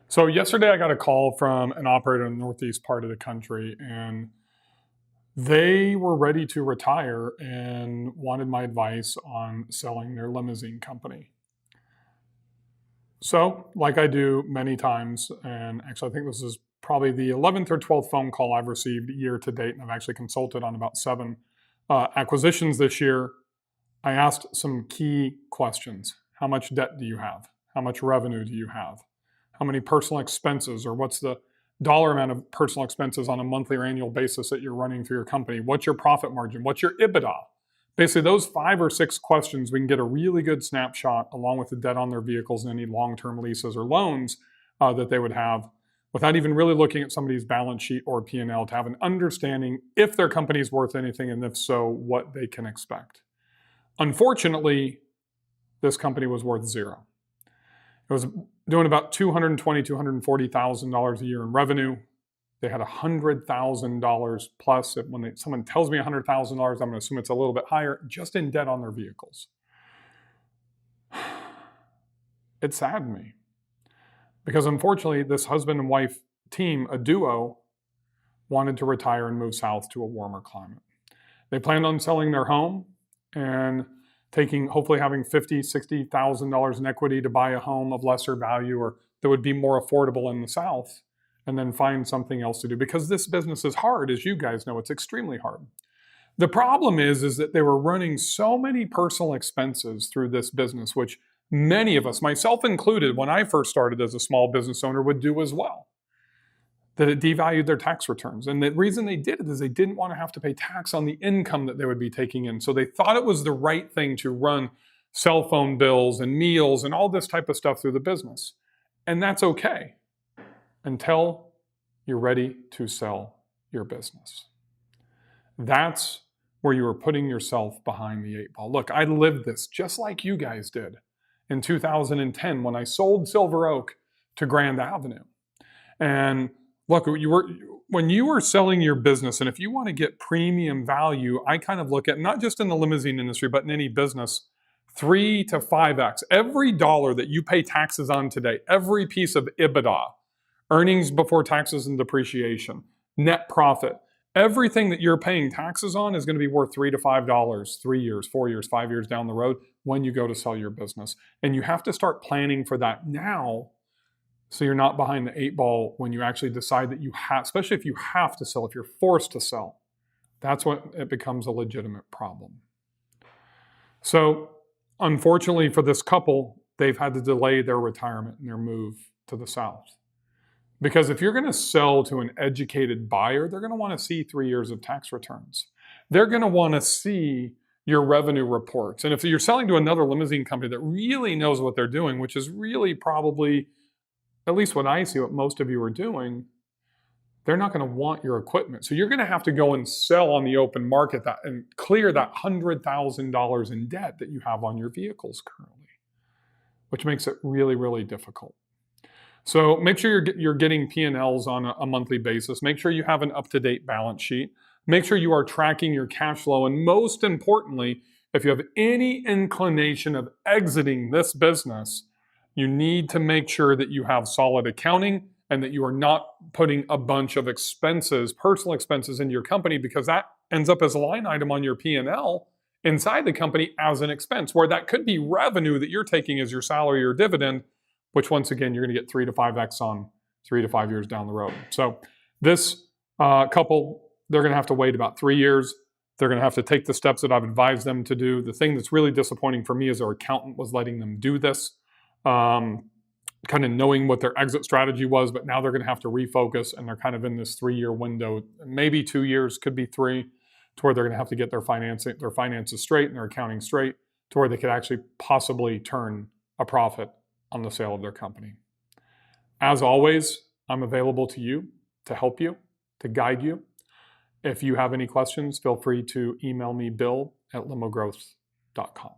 So yesterday I got a call from an operator in the northeast part of the country, and they were ready to retire and wanted my advice on selling their limousine company. So, like I do many times, and actually I think this is probably the 11th or 12th phone call I've received year to date, and I've actually consulted on about seven acquisitions this year. I asked some key questions. How much debt do you have? How much revenue do you have? How many personal expenses, or what's the dollar amount of personal expenses on a monthly or annual basis that you're running for your company? What's your profit margin? What's your EBITDA? Basically, those 5 or 6 questions, we can get a really good snapshot along with the debt on their vehicles and any long-term leases or loans that they would have without even really looking at somebody's balance sheet or P&L to have an understanding if their company is worth anything, and if so, what they can expect. Unfortunately, this company was worth zero. It was doing about $220,000, $240,000 a year in revenue. They had $100,000 plus. When someone tells me $100,000, I'm going to assume it's a little bit higher, just in debt on their vehicles. It saddened me because unfortunately, this husband and wife team, a duo, wanted to retire and move south to a warmer climate. They planned on selling their home and hopefully having $50,000, $60,000 in equity to buy a home of lesser value or that would be more affordable in the South, and then find something else to do, because this business is hard. As you guys know, it's extremely hard. The problem is that they were running so many personal expenses through this business, which many of us, myself included, when I first started as a small business owner, would do as well, that it devalued their tax returns. And the reason they did it is they didn't want to have to pay tax on the income that they would be taking in. So they thought it was the right thing to run cell phone bills and meals and all this type of stuff through the business. And that's okay until you're ready to sell your business. That's where you are putting yourself behind the 8 ball. Look, I lived this just like you guys did in 2010 when I sold Silver Oak to Grand Avenue. And look, when you were selling your business, and if you want to get premium value, I kind of look at, not just in the limousine industry, but in any business, 3 to 5x. Every dollar that you pay taxes on today, every piece of EBITDA, earnings before taxes and depreciation, net profit, everything that you're paying taxes on is going to be worth $3 to $5, 3 years, 4 years, 5 years down the road when you go to sell your business. And you have to start planning for that now, so you're not behind the 8 ball when you actually decide that you have, especially if you have to sell, if you're forced to sell. That's when it becomes a legitimate problem. So unfortunately for this couple, they've had to delay their retirement and their move to the South. Because if you're going to sell to an educated buyer, they're going to want to see 3 years of tax returns. They're going to want to see your revenue reports. And if you're selling to another limousine company that really knows what they're doing, which is really probably, at least what I see, what most of you are doing, they're not going to want your equipment. So you're going to have to go and sell on the open market and clear that $100,000 in debt that you have on your vehicles currently, which makes it really, really difficult. So make sure you're getting P&Ls on a monthly basis. Make sure you have an up-to-date balance sheet. Make sure you are tracking your cash flow. And most importantly, if you have any inclination of exiting this business, you need to make sure that you have solid accounting and that you are not putting a bunch of expenses, personal expenses, into your company, because that ends up as a line item on your P&L inside the company as an expense, where that could be revenue that you're taking as your salary or dividend, which once again, you're going to get 3 to 5x on 3 to 5 years down the road. So this couple, they're going to have to wait about 3 years. They're going to have to take the steps that I've advised them to do. The thing that's really disappointing for me is their accountant was letting them do this, kind of knowing what their exit strategy was, but now they're going to have to refocus, and they're kind of in this 3-year window, maybe 2 years, could be 3, to where they're going to have to get their finances straight and their accounting straight, to where they could actually possibly turn a profit on the sale of their company. As always, I'm available to you to help you, to guide you. If you have any questions, feel free to email me, bill@limogrowth.com.